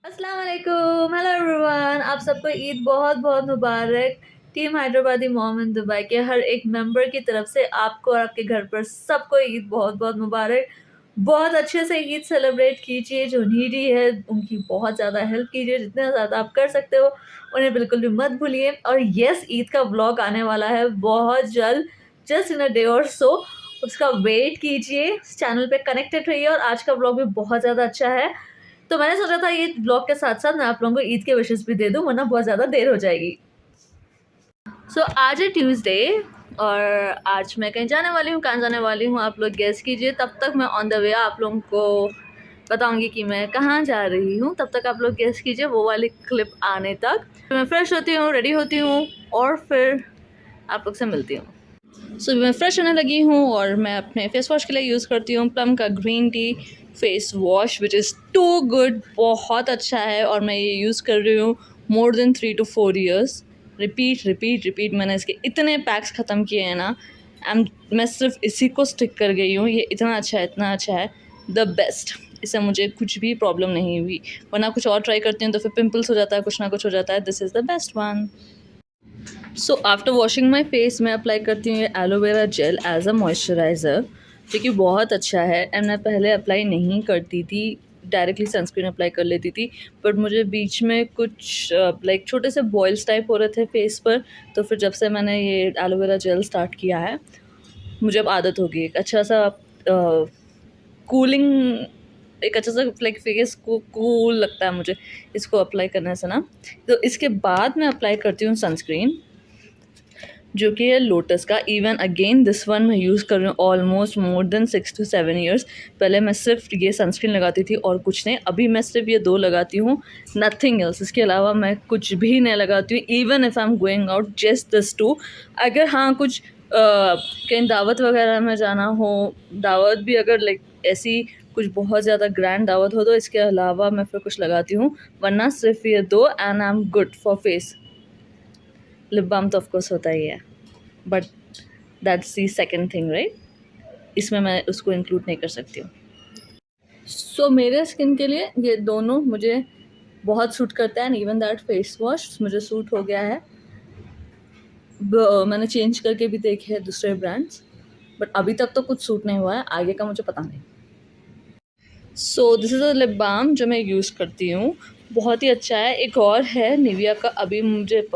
अस्सलाम वालेकुम, hello everyone. आप सबको ईद बहुत बहुत मुबारक। Team Hyderabadi mom in Dubai के हर एक मेंबर की तरफ से आपको और आपके घर पर सबको ईद बहुत बहुत मुबारक। बहुत अच्छे से ईद सेलिब्रेट कीजिए। जो नीडी है उनकी बहुत ज़्यादा हेल्प कीजिए, जितना ज़्यादा आप कर सकते हो उन्हें बिल्कुल भी मत भूलिए। और यस, ईद का व्लॉग आने वाला है बहुत जल्द, जस्ट इन अ डे और सो। उसका वेट कीजिए, चैनल पे कनेक्टेड रहिए। और आज का व्लॉग भी बहुत ज़्यादा अच्छा है, तो मैंने सोचा था ये ब्लॉग के साथ साथ मैं आप लोगों को ईद के विशेस भी दे दूं, वरना बहुत ज़्यादा देर हो जाएगी। सो आज है ट्यूसडे और आज मैं कहीं जाने वाली हूँ। कहाँ जाने वाली हूँ आप लोग गेस कीजिए। तब तक मैं ऑन द वे आप लोगों को बताऊंगी कि मैं कहाँ जा रही हूँ। तब तक आप लोग गेस कीजिए वो वाली क्लिप आने तक। मैं फ्रेश होती हूँ, रेडी होती हूँ और फिर आप लोग से मिलती हूँ। सो मैं फ़्रेश होने लगी हूँ और मैं अपने फेस वॉश के लिए यूज़ करती हूँ प्लम का green tea face wash, which is too good. बहुत अच्छा है और मैं ये यूज़ कर रही हूँ more than 3 to 4 years. Repeat repeat repeat मैंने इसके इतने पैक्स ख़त्म किए हैं ना। मैं सिर्फ इसी को स्टिक कर गई हूँ। ये इतना अच्छा है, इतना अच्छा है, द बेस्ट। इससे मुझे कुछ भी प्रॉब्लम नहीं हुई, वरना कुछ और ट्राई करती हूँ तो फिर पिंपल्स हो जाता है, कुछ ना कुछ हो जाता है। This is the best one. So after washing my face मैं अप्लाई करती हूँ ये aloe vera gel as a moisturiser, जो कि बहुत अच्छा है। एंड मैं पहले अप्लाई नहीं करती थी, डायरेक्टली सनस्क्रीन अप्लाई कर लेती थी। बट मुझे बीच में कुछ लाइक छोटे से बॉयल्स टाइप हो रहे थे फेस पर, तो फिर जब से मैंने ये एलोवेरा जेल स्टार्ट किया है, मुझे अब आदत होगी। एक अच्छा सा कूलिंग, एक अच्छा सा लाइक फेस को कूल लगता है मुझे इसको अप्लाई करने से ना। तो इसके बाद मैं अप्लाई करती हूँ सनस्क्रीन, जो कि है लोटस का। इवन अगेन दिस वन मैं यूज़ कर रही हूँ almost more than 6 to 7 years. पहले मैं सिर्फ ये सनस्क्रीन लगाती थी और कुछ नहीं, अभी मैं सिर्फ ये दो लगाती हूँ, नथिंग एल्स। इसके अलावा मैं कुछ भी नहीं लगाती हूँ। Even if I am going out, just this two. अगर हाँ कुछ कहीं दावत वगैरह में जाना हो, दावत भी अगर लाइक ऐसी कुछ बहुत ज़्यादा ग्रैंड दावत हो, तो इसके अलावा मैं फिर कुछ लगाती हूँ, वरना सिर्फ ये दो and I am good for face. Lip balm तो ऑफकोर्स होता ही है, but that's the second thing right, इसमें मैं उसको इंक्लूड नहीं कर सकती हूँ। सो मेरे स्किन के लिए ये दोनों मुझे बहुत सूट करता है। And even that face wash मुझे सूट हो गया है। मैंने चेंज करके भी देखे हैं दूसरे ब्रांड्स, बट अभी तक तो कुछ सूट नहीं हुआ है, आगे का मुझे पता नहीं। So this is a lip balm जो मैं यूज़ करती हूँ, बहुत ही अच्छा है। एक और है निविया का, अभी मुझे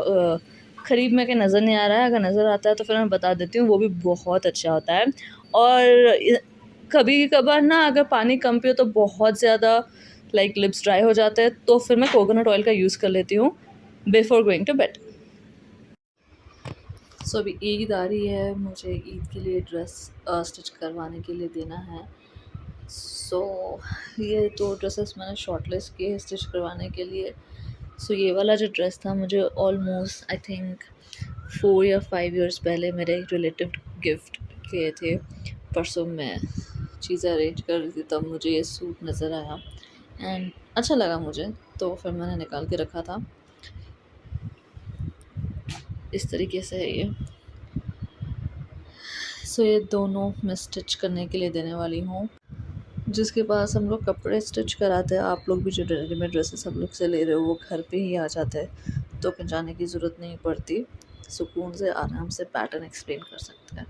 ख़रीब में के नज़र नहीं आ रहा है, अगर नज़र आता है तो फिर मैं बता देती हूँ। वो भी बहुत अच्छा होता है। और कभी कभार ना अगर पानी कम पियो तो बहुत ज़्यादा लाइक लिप्स ड्राई हो जाते हैं, तो फिर मैं कोकोनट ऑयल का यूज़ कर लेती हूँ बिफोर गोइंग टू बेड। सो अभी ईद आ रही है, मुझे ईद के लिए ड्रेस स्टिच करवाने के लिए देना है। सो ये दो ड्रेसेस मैंने शॉर्टलिस्ट किए स्टिच करवाने के लिए। सो ये वाला जो ड्रेस था मुझे ऑलमोस्ट आई थिंक 4 या 5 ईयर्स पहले मेरे एक रिलेटिव गिफ्ट किए थे। परसों मैं चीज़ें अरेंज कर रही थी, तब मुझे ये सूट नज़र आया एंड अच्छा लगा मुझे, तो फिर मैंने निकाल के रखा था। इस तरीके से है ये। सो ये दोनों मैं स्टिच करने के लिए देने वाली हूँ। जिसके पास हम लोग कपड़े स्टिच कराते हैं, आप लोग भी जो रेडीमेड ड्रेसेस हम लोग से ले रहे हो वो घर पे ही आ जाते हैं, तो कहीं जाने की ज़रूरत नहीं पड़ती। सुकून से आराम से पैटर्न एक्सप्लेन कर सकते हैं।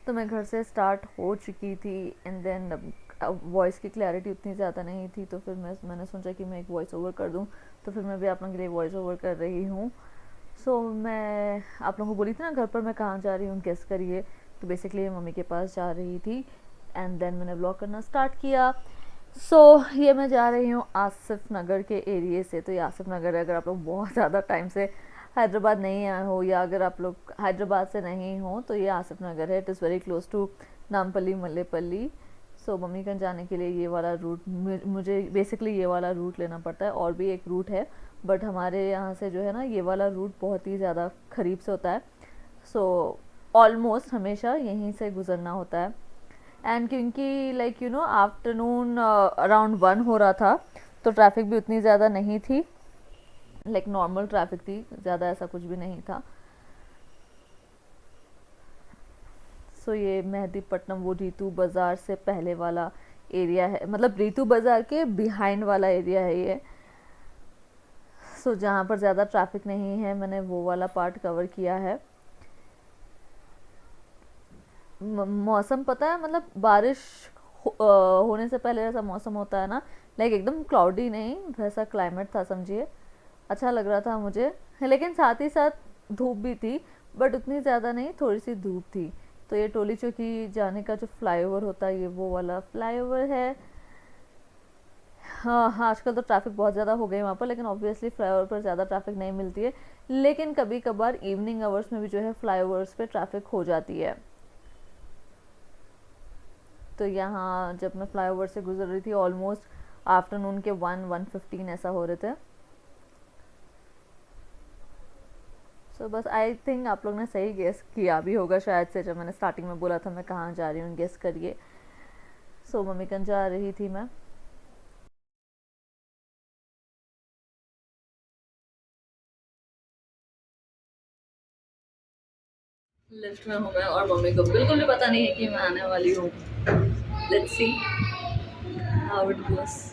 तो मैं घर से स्टार्ट हो चुकी थी एंड देन वॉइस की क्लैरिटी उतनी ज़्यादा नहीं थी, तो फिर मैंने सोचा कि मैं एक वॉइस ओवर कर दूं, तो फिर मैं भी आप लोगों के लिए वॉइस ओवर कर रही हूँ। सो मैं आप लोगों को बोली थी ना घर पर मैं कहाँ जा रही हूँ, गेस करिए। तो बेसिकली मम्मी के पास जा रही थी एंड देन मैंने ब्लॉग करना स्टार्ट किया। ये मैं जा रही हूँ आसिफ नगर के एरिए से। तो ये आसिफ नगर है, अगर आप लोग बहुत ज़्यादा टाइम से हैदराबाद नहीं आए हो या अगर आप लोग हैदराबाद से नहीं हो, तो ये आसिफ नगर है। It is very close to Nampally Mallepally. Mammiganj जाने के लिए ये वाला रूट, मुझे बेसिकली ये वाला रूट लेना पड़ता है। और भी एक रूट है, बट हमारे यहाँ से जो है ना ये वाला रूट बहुत ही ज़्यादा करीब से होता है। ऑलमोस्ट हमेशा यहीं से गुज़रना होता है। एंड क्योंकि like you know afternoon around 1 हो रहा था, तो ट्रैफिक भी उतनी ज़्यादा नहीं थी, लाइक नॉर्मल ट्रैफिक थी, ज़्यादा ऐसा कुछ भी नहीं था। ये मेहदीपट्टनम वो जीतू बाज़ार से पहले वाला एरिया है, मतलब रीतू बाज़ार के बिहाइंड वाला एरिया है ये। सो जहाँ पर ज़्यादा ट्रैफिक नहीं है, मैंने वो वाला पार्ट कवर किया है। मौसम पता है, मतलब बारिश होने से पहले ऐसा मौसम होता है ना, लाइक एकदम क्लाउडी नहीं, वैसा क्लाइमेट था समझिए। अच्छा लग रहा था मुझे, लेकिन साथ ही साथ धूप भी थी, बट उतनी ज़्यादा नहीं, थोड़ी सी धूप थी। तो ये टोली चौकी जाने का जो फ्लाईओवर होता है, ये वो वाला फ्लाईओवर है। हाँ हाँ, आजकल तो ट्रैफिक बहुत ज़्यादा हो गई वहाँ पर, लेकिन ऑब्वियसली फ्लाईओवर पर ज़्यादा ट्रैफिक नहीं मिलती है, लेकिन कभी कभार इवनिंग आवर्स में भी जो है फ्लाईओवर्स पे ट्रैफिक हो जाती है। तो यहाँ जब मैं फ्लाईओवर से गुजर रही थी, ऑलमोस्ट आफ्टरनून के 1:15 ऐसा हो रहे थे। सो बस आई थिंक आप लोग ने सही गेस किया भी होगा शायद से, जब मैंने स्टार्टिंग में बोला था मैं कहाँ जा रही हूँ, गेस करिए। सो मम्मीगंज जा रही थी मैं। लिफ्ट में हूँ मैं, और मम्मी को बिल्कुल भी पता नहीं है कि मैं आने वाली हूँ। Let's see how it goes.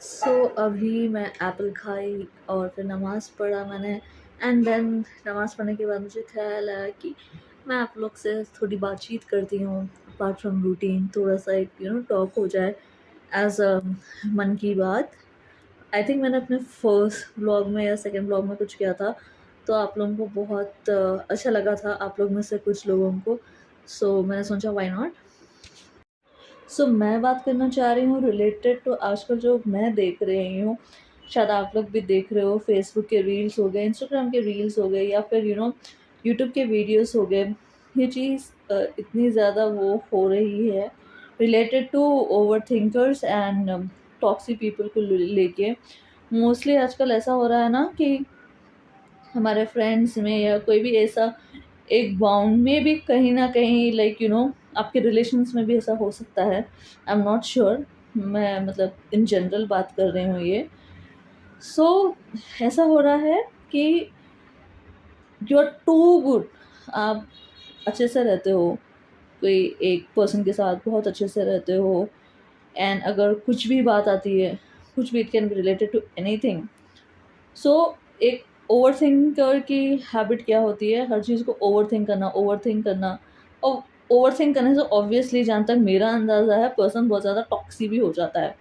So अभी मैं एप्पल खाई और फिर नमाज़ पढ़ा मैंने, एंड देन नमाज़ पढ़ने के बाद मुझे ख्याल आया कि मैं आप लोग से थोड़ी बातचीत करती हूँ, अपार्ट फ्रॉम रूटीन, थोड़ा सा एक टॉक हो जाए एज अ मन की बात। आई थिंक मैंने अपने फर्स्ट ब्लॉग में या सेकंड ब्लॉग में कुछ किया था, तो आप लोगों को बहुत अच्छा लगा था, आप लोग में से कुछ लोगों को। सो मैंने सोचा व्हाई नॉट। सो मैं बात करना चाह रही हूँ रिलेटेड टू आजकल जो मैं देख रही हूँ, शायद आप लोग भी देख रहे हो, फेसबुक के रील्स हो गए, इंस्टाग्राम के रील्स हो गए, या फिर यूट्यूब के वीडियोस हो गए। ये चीज़ इतनी ज़्यादा वो हो रही है related to over thinkers and toxic people को लेके। मोस्टली आजकल ऐसा हो रहा है ना कि हमारे फ्रेंड्स में या कोई भी ऐसा एक बाउंड में भी कहीं ना कहीं, लाइक आपके रिलेशंस में भी ऐसा हो सकता है। आई एम नॉट श्योर, मैं मतलब इन जनरल बात कर रही हूँ ये। सो ऐसा हो रहा है कि यू आर टू गुड, आप अच्छे से रहते हो, कोई एक पर्सन के साथ बहुत अच्छे से रहते हो, एंड अगर कुछ भी बात आती है, कुछ भी, it can be related to anything. So एक ओवर थिंकर की हैबिट क्या होती है, हर चीज़ को ओवर थिंक करना। और ओवर थिंक करने से ऑब्वियसली, जहाँ तक मेरा अंदाज़ा है, पर्सन बहुत ज़्यादा टॉक्सी भी हो जाता है।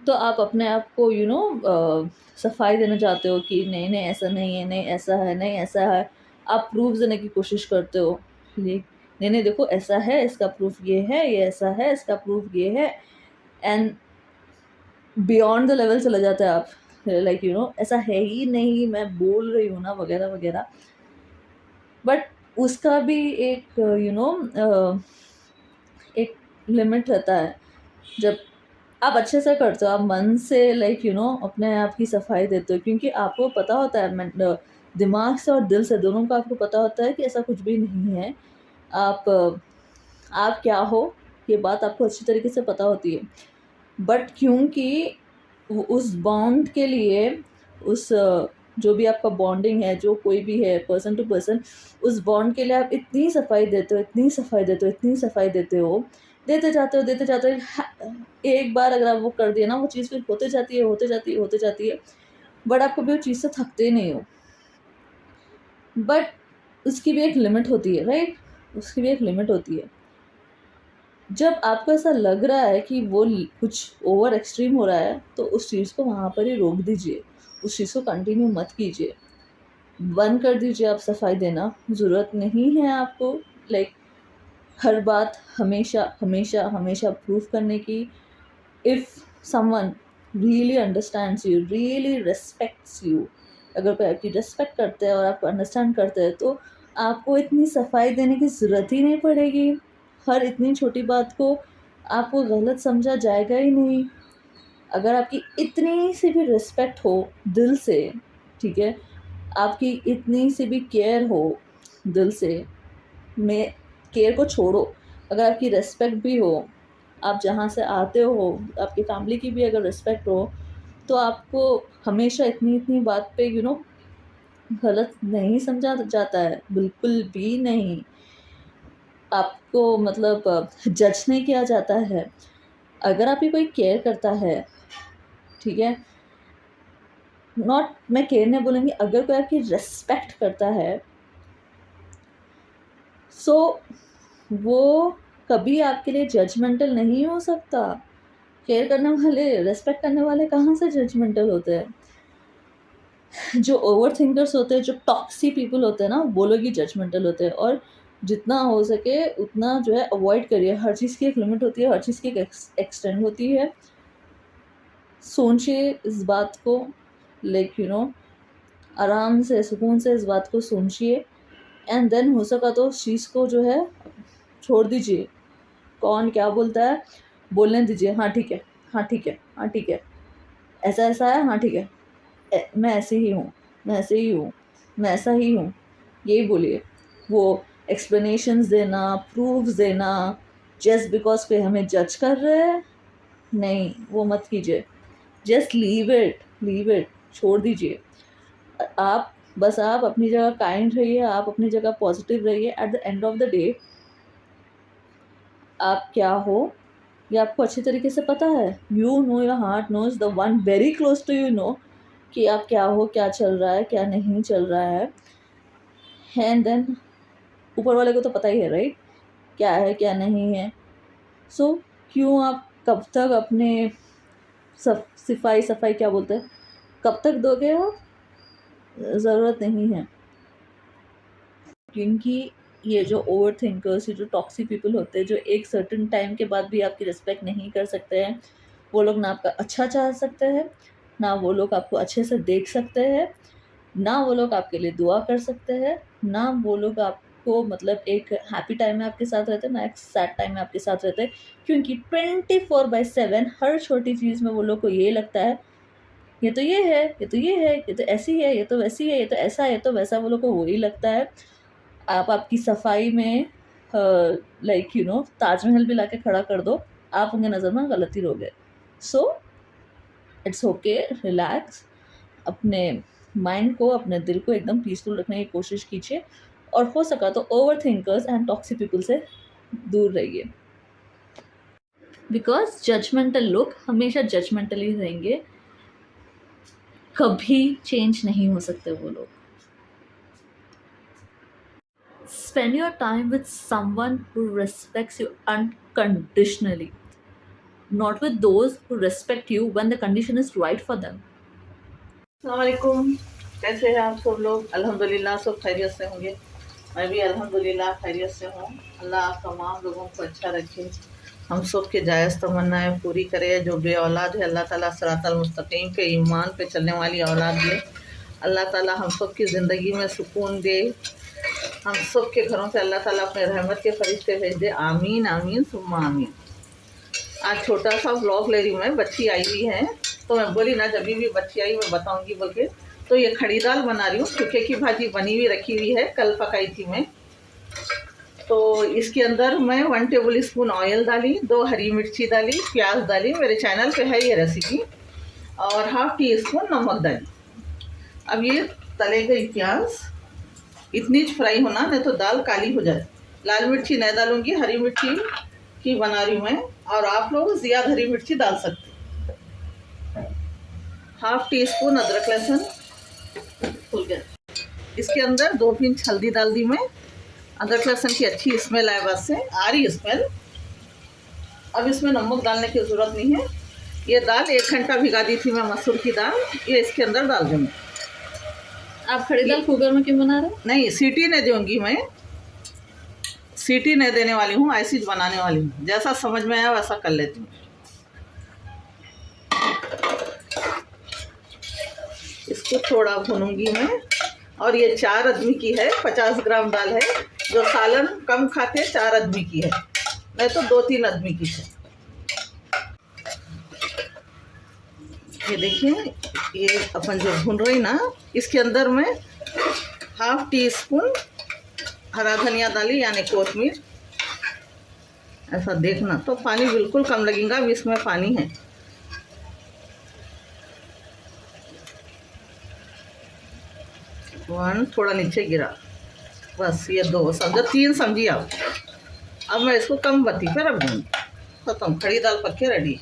तो आप अपने आप को सफाई देना चाहते हो कि नहीं नहीं ऐसा नहीं है, नहीं ऐसा है, नहीं ऐसा है। आप प्रूफ देने की कोशिश करते हो, नहीं नहीं देखो ऐसा है, इसका प्रूफ ये है, ये ऐसा है, इसका प्रूफ ये है, एंड बियॉन्ड द लेवल चला जाता है आप, लाइक ऐसा है ही नहीं, मैं बोल रही हूँ ना, वगैरह वगैरह। बट उसका भी एक एक लिमिट रहता है। जब आप अच्छे से करते हो, आप मन से, लाइक अपने आप की सफाई देते हो, क्योंकि आपको पता होता है, दिमाग से और दिल से दोनों का आपको पता होता है कि ऐसा कुछ भी नहीं है। आप क्या हो, ये बात आपको अच्छी तरीके से पता होती है। बट क्योंकि उस बॉन्ड के लिए, उस जो भी आपका बॉन्डिंग है, जो कोई भी है पर्सन टू पर्सन, उस बॉन्ड के लिए आप इतनी सफाई देते हो, इतनी सफाई देते हो, इतनी सफाई देते हो, देते जाते हो। एक बार अगर आप वो कर दिया ना, वो चीज़ फिर होते जाती है, होते जाती है, होते जाती है, बट आप कभी वो चीज़ से थकते नहीं हो। बट उसकी भी एक लिमिट होती है, राइट? उसकी भी एक लिमिट होती है। जब आपको ऐसा लग रहा है कि वो कुछ ओवर एक्सट्रीम हो रहा है, तो उस चीज़ को वहाँ पर ही रोक दीजिए, उस चीज़ को कंटिन्यू मत कीजिए, बंद कर दीजिए आप सफाई देना। ज़रूरत नहीं है आपको, लाइक हर बात हमेशा हमेशा हमेशा प्रूफ करने की। If someone really understands you, really respects you, अगर कोई आपकी रिस्पेक्ट करते हैं और आपको अंडरस्टैंड करते हैं, तो आपको इतनी सफाई देने की ज़रूरत ही नहीं पड़ेगी। हर इतनी छोटी बात को आपको गलत समझा जाएगा ही नहीं। अगर आपकी इतनी सी भी रिस्पेक्ट हो दिल से, ठीक है, आपकी इतनी सी भी केयर हो दिल से, मैं केयर को छोड़ो, अगर आपकी रिस्पेक्ट भी हो, आप जहाँ से आते हो, आपकी फैमिली की भी अगर रिस्पेक्ट हो, तो आपको हमेशा इतनी इतनी बात पे गलत नहीं समझा जाता है, बिल्कुल भी नहीं। आपको मतलब जज नहीं किया जाता है। अगर आपकी कोई केयर करता है, ठीक है, नॉट मैं केयर नहीं बोलूँगी, अगर कोई आपकी रिस्पेक्ट करता है, सो वो कभी आपके लिए जजमेंटल नहीं हो सकता। केयर करने वाले, रिस्पेक्ट करने वाले कहाँ से जजमेंटल होते हैं? जो ओवर थिंकर्स होते हैं, जो टॉक्सिक पीपल होते हैं ना, वो लोग ही जजमेंटल होते हैं। और जितना हो सके उतना जो है अवॉइड करिए। हर चीज़ की एक लिमिट होती है, हर चीज़ की एक एक्सटेंड होती है। सोचिए इस बात को, लाइक यू नो, आराम से सुकून से इस बात को सोचिए, एंड देन हो सका तो उस चीज़ को जो है छोड़ दीजिए। कौन क्या बोलता है बोलने दीजिए। हाँ ठीक है, हाँ ठीक है, हाँ ठीक है, ऐसा ऐसा है, हाँ ठीक है, मैं ऐसे ही हूँ, मैं ऐसे ही हूँ, मैं ऐसा ही हूँ, यही बोलिए। वो एक्सप्लेनेशंस देना, प्रूफ्स देना, जस्ट बिकॉज कोई हमें जज कर रहे हैं, नहीं, वो मत कीजिए। जस्ट लीव इट, छोड़ दीजिए। आप अपनी जगह काइंड रहिए, आप अपनी जगह पॉजिटिव रहिए। At the end of the day आप क्या हो ये आपको अच्छी तरीके से पता है। You know, your heart knows, the one very close to you know कि आप क्या हो, क्या चल रहा है, क्या नहीं चल रहा है। एंड देन ऊपर वाले को तो पता ही है, राइट, क्या है क्या नहीं है। सो क्यों आप कब तक अपने सफाई क्या बोलते हैं, कब तक दोगे आप? ज़रूरत नहीं है। क्योंकि ये जो ओवर थिंकर्स, ये जो टॉक्सिक पीपल होते हैं, जो एक सर्टेन टाइम के बाद भी आपकी रिस्पेक्ट नहीं कर सकते हैं, वो लोग ना आपका अच्छा चाह सकते हैं, ना वो लोग आपको अच्छे से देख सकते हैं, ना वो लोग आपके लिए दुआ कर सकते हैं, ना वो लोग आपको मतलब एक हैप्पी टाइम में आपके साथ रहते हैं, ना एक सैड टाइम में आपके साथ रहते हैं। क्योंकि 24/7 हर छोटी चीज़ में वो लोग को ये लगता है, ये तो ये है, ये तो ये है, ये तो ऐसी है, ये तो वैसी है, ये तो ऐसा है, ये तो वैसा, वो लोग को वही लगता है। आप आपकी सफाई में लाइक यू नो ताजमहल भी लाके खड़ा कर दो, आप उनके नज़र में गलत ही रहोगे। So it's okay, relax. अपने माइंड को, अपने दिल को एकदम पीसफुल रखने की कोशिश कीजिए, और हो सका तो over thinkers and toxic people से दूर रहिए। बिकॉज जजमेंटल लोग हमेशा जजमेंटल ही रहेंगे, कभी चेंज नहीं हो सकते वो लोग। Spend your time with someone who respects you unconditionally, not with those who respect you when the condition is right for them. अस्सलामुअलैकुम, कैसे हैं आप सब लोग? अल्हम्दुलिल्लाह सब खैरियत से होंगे। मैं भी अल्हम्दुलिल्लाह खैरियत से हूँ। अल्लाह आप तमाम लोगों को अच्छा रखे, हम सब के जायज़ तमन्नाएँ पूरी करे। जो बे औलाद है अल्लाह ताला सिरातल मुस्तकीम पे, ईमान पे चलने वाली औलाद दे। अल्लाह ताला हम सब की ज़िंदगी में सुकून दे, हम सब के घरों पे अल्लाह ताला अपने रहमत के फरिश्ते भेज दे। आमीन आमीन सुम्मा आमीन। आज छोटा सा व्लॉग ले रही हूँ मैं, बच्ची आई हुई है तो मैं बोली ना जब भी बच्ची आई मैं बताऊंगी बोल के। तो ये खड़ी दाल बना रही हूँ, चुके की भाजी बनी हुई रखी हुई है, कल पकाई थी मैं। तो इसके अंदर मैं 1 टेबल स्पून ऑयल डाली, 2 हरी मिर्ची डाली, प्याज डाली, मेरे चैनल पे है ये रेसिपी, और ½ टी स्पून नमक डाली। अब ये तले गई प्याज, इतनी फ्राई होना नहीं तो दाल काली हो जाए। लाल मिर्ची नहीं डालूंगी, हरी मिर्ची की बना रही हूँ मैं, और आप लोग ज़्यादा हरी मिर्ची डाल सकते हैं। ½ टी स्पून अदरक लहसुन फुल गया। इसके अंदर 2 पिंच हल्दी डाल दी मैं। अदरक लहसुन की अच्छी स्मेल आए, बस से आ रही स्मेल। अब इसमें नमक डालने की ज़रूरत नहीं है। ये दाल 1 घंटा भिगा दी थी मैं, मसूर की दाल, ये इसके अंदर डाल दूँगी। आप खड़ी दाल कुकर में क्यों बना रहे हो? नहीं, सीटी नहीं दूँगी मैं, सीटी नहीं देने वाली हूँ, ऐसी बनाने वाली हूँ। जैसा समझ में आया वैसा कर लेती हूँ। इसको थोड़ा भूनूंगी मैं। और ये 4 आदमी की है, 50 ग्राम दाल है। जो सालन कम खाते 4 आदमी की है, नहीं तो 2-3 आदमी की है। ये देखिए, ये अपन जो भून रही ना, इसके अंदर मैं ½ टी स्पून हरा धनिया डाली, यानी कोथमीर। ऐसा देखना तो पानी बिल्कुल कम लगेगा, अब इसमें पानी है। 1 थोड़ा नीचे गिरा, बस ये 2 समझो, 3 समझिए आप। अब मैं इसको कम बत्ती पे रख दूँगी, खत्म, खड़ी दाल पक के रेडी।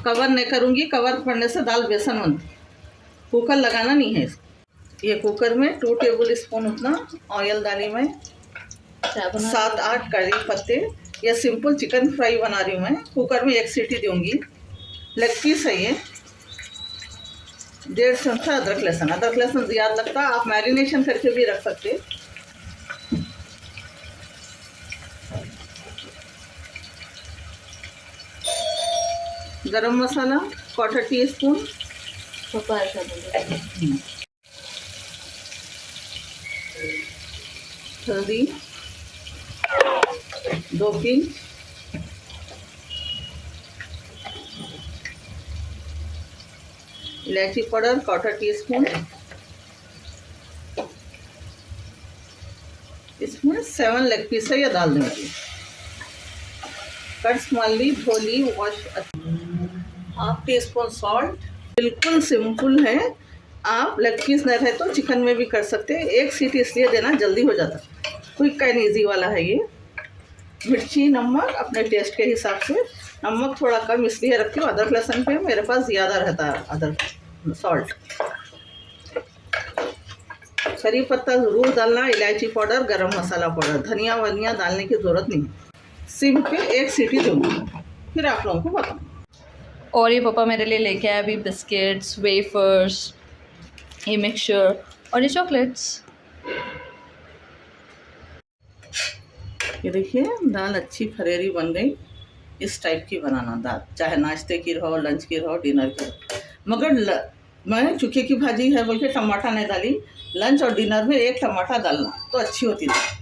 कवर नहीं करूँगी, कवर करने से दाल बेसन बनती, कुकर लगाना नहीं है इसको। ये कुकर में 2 टेबल स्पून उतना ऑयल डाली मैं, 7-8 कड़ी पत्ते। ये सिंपल चिकन फ्राई बना रही हूँ मैं, कुकर में 1 सीटी दूँगी। लेग पीस है ये। 1.5 चमचा अदरक लहसुन ज़्यादा लगता है, आप मैरिनेशन करके भी रख सकते। गरम मसाला 1/4 टीस्पून, हल्दी 2 पिंच, इलायची पाउडर 1/4 टीस्पून, इसमें 7 लेग पीस है, ये डाल दूँगी। कट स्मॉली, धोली, वॉश। 1/2 teaspoon salt. बिल्कुल सिंपल है, आप लेग पीस नहीं रहे तो चिकन में भी कर सकते हैं। 1 सीटी इसलिए देना, जल्दी हो जाता, क्विक एंड ईजी वाला है ये। मिर्ची नमक अपने टेस्ट के हिसाब से, नमक थोड़ा कम इसलिए रखती हूँ, अदरक लहसुन पे मेरे पास ज़्यादा रहता है अदरक सॉल्ट। करी पत्ता ज़रूर डालना, इलायची पाउडर, गरम मसाला पाउडर, धनिया वनिया डालने की ज़रूरत नहीं। सिम पे 1 सीटी दूँगी, फिर आप लोगों को बताऊँ। और ये पापा मेरे लिए लेके आए अभी बिस्किट्स, वेफर्स, ये मिक्सचर और ये चॉकलेट्स। ये देखिए दाल अच्छी फरेरी बन गई। इस टाइप की बनाना दाल, चाहे नाश्ते की रहो, लंच की रहो, डिनर की रहो। मगर मैं चूखे की भाजी है बोल के टमाटर नहीं डाली, लंच और डिनर में 1 टमाटर डालना तो अच्छी होती है।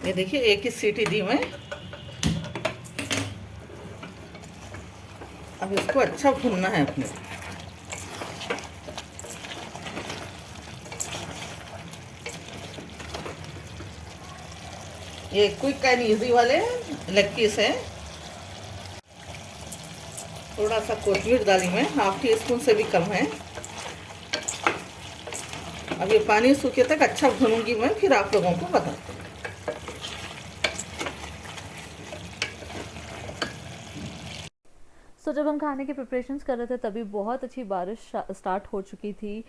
ये देखिए 1 ही सीटी दी मैं। अब इसको अच्छा भूनना है अपने। ये क्विक एंड इजी वाले लेग पीस है। थोड़ा सा कोथिमीर डाली मैं, 1/2 टीस्पून से भी कम है। अब ये पानी सूखे तक अच्छा भूनूंगी मैं, फिर आप लोगों को बताती हूँ। सो जब हम खाने की प्रिपरेशंस कर रहे थे तभी बहुत अच्छी बारिश स्टार्ट हो चुकी थी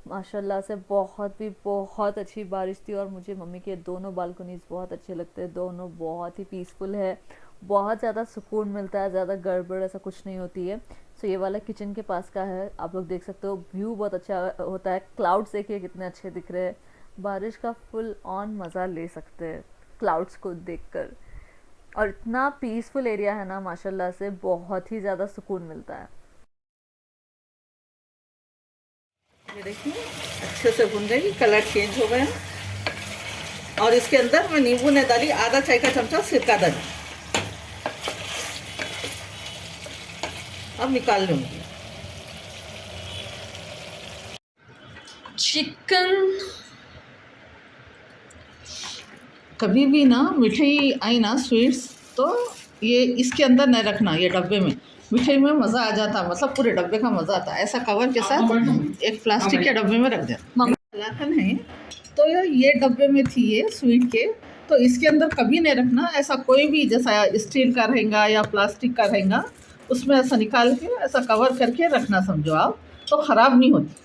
माशाल्लाह से। बहुत अच्छी बारिश थी और मुझे मम्मी के दोनों बालकनीज बहुत अच्छे लगते हैं। दोनों बहुत ही पीसफुल है, बहुत ज़्यादा सुकून मिलता है, ज़्यादा गड़बड़ ऐसा कुछ नहीं होती है। सो ये वाला किचन के पास का है, आप लोग देख सकते हो, व्यू बहुत अच्छा होता है। क्लाउड्स देखिए कितने अच्छे दिख रहे हैं, बारिश का फुल ऑन मज़ा ले सकते हैं क्लाउड्स को देखकर। और इतना पीसफुल एरिया है ना माशाल्लाह से, बहुत ही ज़्यादा सुकून मिलता है। ये देखिए अच्छे से भुन गई, कलर चेंज हो गया। और इसके अंदर मैं नींबू ने डाली, आधा चाय का चमचा सिरका डाली। अब निकाल लूँगी। चिकन कभी भी ना मिठाई आई ना स्वीट्स, तो ये इसके अंदर नहीं रखना, ये डब्बे में। मिठाई में मज़ा आ जाता, मतलब पूरे डब्बे का मज़ा आता। ऐसा कवर के साथ एक प्लास्टिक के डब्बे में रख देना। लाखन है तो ये डब्बे में थी ये स्वीट के, तो इसके अंदर कभी नहीं रखना। ऐसा कोई भी जैसा स्टील का रहेगा या प्लास्टिक का रहेगा, उसमें ऐसा निकाल के ऐसा कवर करके रखना, समझो आप, तो ख़राब नहीं होती।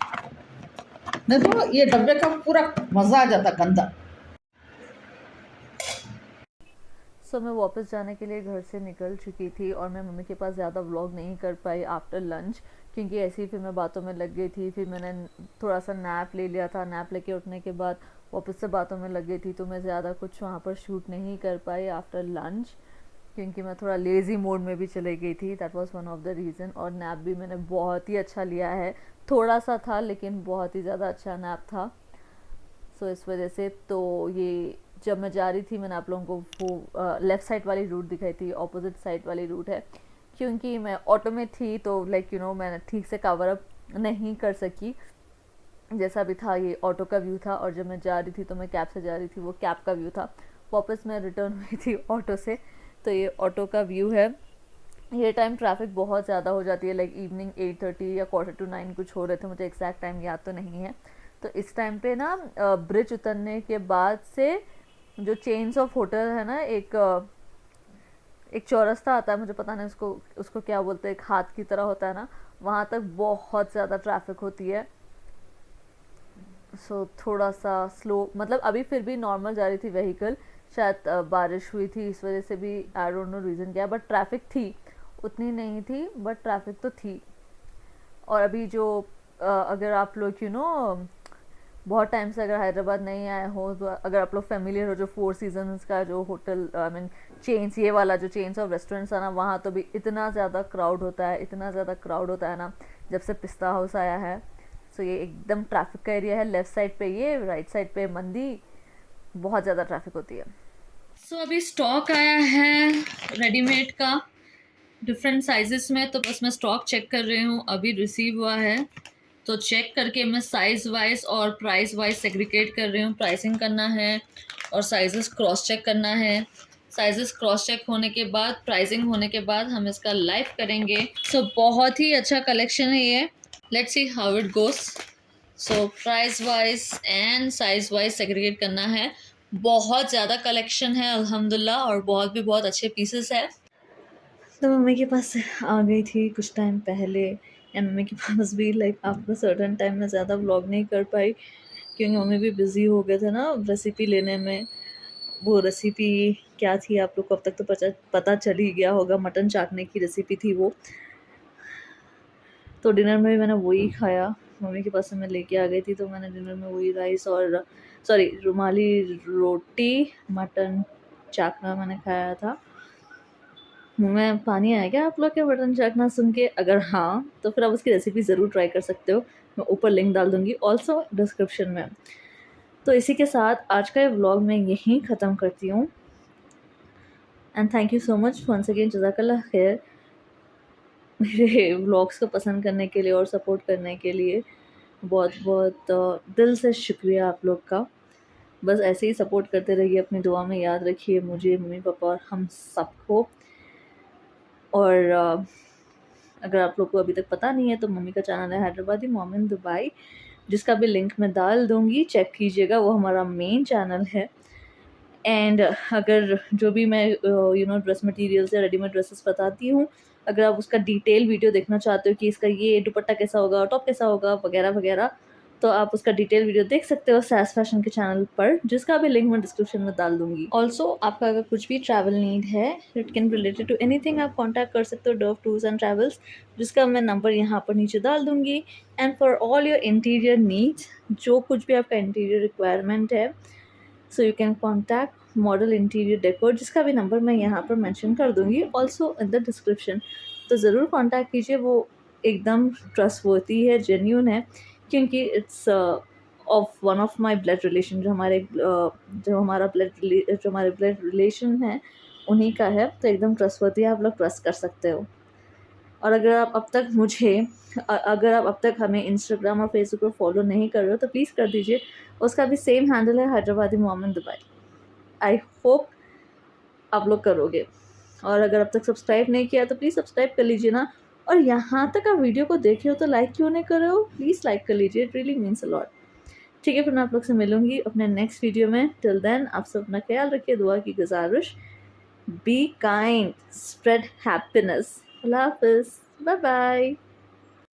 नहीं तो ये डब्बे का पूरा मज़ा आ जाता गंदा। सो मैं वापस जाने के लिए घर से निकल चुकी थी और मैं मम्मी के पास ज़्यादा व्लॉग नहीं कर पाई आफ्टर लंच, क्योंकि ऐसे ही फिर मैं बातों में लग गई थी। फिर मैंने थोड़ा सा नैप ले लिया था, नैप लेके उठने के बाद वापस से बातों में लग गई थी, तो मैं ज़्यादा कुछ वहाँ पर शूट नहीं कर पाई आफ्टर लंच, क्योंकि मैं थोड़ा लेज़ी मोड में भी चली गई थी। That was one of the reason. और नैप भी मैंने बहुत ही अच्छा लिया है, थोड़ा सा था लेकिन बहुत ही ज़्यादा अच्छा नैप था। सो इस वजह से तो ये जब मैं जा रही थी, मैंने आप लोगों को वो लेफ़्ट साइड वाली रूट दिखाई थी, अपोजिट साइड वाली रूट है, क्योंकि मैं ऑटो में थी तो लाइक मैंने ठीक से कवर अप नहीं कर सकी। जैसा भी था ये ऑटो का व्यू था, और जब मैं जा रही थी तो मैं कैब से जा रही थी, वो कैब का व्यू था। वापस मैं रिटर्न हुई थी ऑटो से, तो ये ऑटो का व्यू है। ये टाइम ट्रैफिक बहुत ज़्यादा हो जाती है, लाइक इवनिंग 8:30 या 8:45 कुछ हो रहे थे, मुझे एग्जैक्ट टाइम याद तो नहीं है। तो इस टाइम पे ना ब्रिज उतरने के बाद से जो चेन्स ऑफ होटल है ना, एक चौरस्ता आता है, मुझे पता नहीं उसको उसको क्या बोलते हैं, एक हाथ की तरह होता है ना, वहाँ तक बहुत ज़्यादा ट्रैफिक होती है। सो थोड़ा सा स्लो, मतलब अभी फिर भी नॉर्मल जा रही थी व्हीकल, शायद बारिश हुई थी इस वजह से भी, आई डोंट नो रीज़न क्या, बट ट्रैफिक थी, उतनी नहीं थी बट ट्रैफिक तो थी। और अभी जो अगर आप लोग बहुत टाइम से अगर हैदराबाद नहीं आए हो, तो अगर आप लोग फेमिलियर हो जो फोर सीजन्स का जो होटल, आई मीन चेन्स, ये वाला जो चेन्स ऑफ रेस्टोरेंट्स है ना, वहाँ तो भी इतना ज़्यादा क्राउड होता है, इतना ज़्यादा क्राउड होता है ना, जब से पिस्ता हाउस आया है। सो ये एकदम ट्रैफिक का एरिया है, लेफ़्ट साइड पे ये, राइट साइड पे मंदी, बहुत ज़्यादा ट्रैफिक होती है। सो अभी स्टॉक आया है रेडीमेड का डिफरेंट साइजेस में, तो बस मैं स्टॉक चेक कर रही हूँ, अभी रिसीव हुआ है, तो चेक करके मैं साइज़ वाइज और प्राइस वाइज सेग्रीगेट कर रही हूँ। प्राइसिंग करना है और साइजेस क्रॉस चेक करना है। साइजेस क्रॉस चेक होने के बाद, प्राइसिंग होने के बाद हम इसका लाइव करेंगे। सो बहुत ही अच्छा कलेक्शन है ये, let's see how it goes. So price wise and size wise segregate करना है। बहुत ज़्यादा कलेक्शन है अल्हम्दुलिल्लाह, और बहुत अच्छे पीसेस है। तो मम्मी के पास आ गई थी कुछ टाइम पहले, एंड मम्मी के पास भी लाइक आफ्टर सर्टन टाइम में ज़्यादा व्लॉग नहीं कर पाई, क्योंकि मम्मी भी बिज़ी हो गए थे ना रेसिपी लेने में। वो रेसिपी क्या थी आप लोग को अब तक तो पता चल ही गया होगा, मटन चाटने की रेसिपी थी वो। तो डिनर में भी मैंने वही खाया, मम्मी के पास से मैं लेके आ गई थी, तो मैंने डिनर में वही राइस और सॉरी रुमाली रोटी, मटन चाकना मैंने खाया था। मुँह में पानी आया क्या आप लोग के मटन चाकना सुन के? अगर हाँ, तो फिर आप उसकी रेसिपी ज़रूर ट्राई कर सकते हो, मैं ऊपर लिंक डाल दूँगी, ऑल्सो डिस्क्रिप्शन में। तो इसी के साथ आज का ये व्लॉग मैं यहीं ख़त्म करती हूँ, and thank you so much once again, जज़ाकल्लाह खैर मेरे व्लॉग्स को पसंद करने के लिए और सपोर्ट करने के लिए। बहुत दिल से शुक्रिया आप लोग का। बस ऐसे ही सपोर्ट करते रहिए, अपनी दुआ में याद रखिए मुझे, मम्मी पापा और हम सबको। और अगर आप लोग को अभी तक पता नहीं है, तो मम्मी का चैनल है हैदराबादी मॉम इन दुबई, जिसका भी लिंक मैं डाल दूँगी, चेक कीजिएगा, वो हमारा मेन चैनल है। एंड अगर जो भी मैं ड्रेस मटेरियल्स या रेडीमेड ड्रेसेस बताती हूँ, अगर आप उसका डिटेल वीडियो देखना चाहते हो कि इसका ये दुपट्टा कैसा होगा, टॉप कैसा होगा, वगैरह वगैरह, तो आप उसका डिटेल वीडियो देख सकते हो सैस फैशन के चैनल पर, जिसका भी लिंक मैं डिस्क्रिप्शन में डाल दूँगी। ऑल्सो आपका अगर कुछ भी ट्रैवल नीड है, it can be related to anything, आप कॉन्टैक्ट कर सकते हो डव टूर्स एंड ट्रैवल्स, जिसका मैं नंबर यहाँ पर नीचे डाल दूँगी। And for all your interior needs, जो कुछ भी आपका इंटीरियर रिक्वायरमेंट है, so you can contact model interior decor, जिसका भी नंबर मैं यहाँ पर मेंशन कर दूँगी ऑल्सो इन द डिस्क्रिप्शन। तो ज़रूर कॉन्टैक्ट कीजिए, वो एकदम ट्रस्टवर्थी है, जेन्यून है, क्योंकि it's of one of my blood relation, जो हमारे ब्लड रिलेशन है उन्हीं का है, तो एकदम ट्रस्टवर्थी है, आप लोग ट्रस्ट कर सकते हो। और अगर आप अब तक हमें इंस्टाग्राम और फेसबुक पर फॉलो नहीं कर रहे हो, तो प्लीज़ कर दीजिए, उसका भी सेम हैंडल है Hyderabadi mom in Dubai. I hope आप लोग करोगे, और अगर अब तक सब्सक्राइब नहीं किया तो प्लीज़ सब्सक्राइब कर लीजिए ना। और यहाँ तक आप वीडियो को देखे हो तो लाइक क्यों नहीं कर रहे हो? प्लीज़ लाइक कर लीजिए, it really means a lot. ठीक है, फिर मैं आप लोग से मिलूँगी अपने नेक्स्ट वीडियो में। टिल देन आप सब अपना ख्याल रखिए, दुआ की गुजारिश। Be kind, spread happiness. अल्लाह हाफ़िज़, बाय बाय।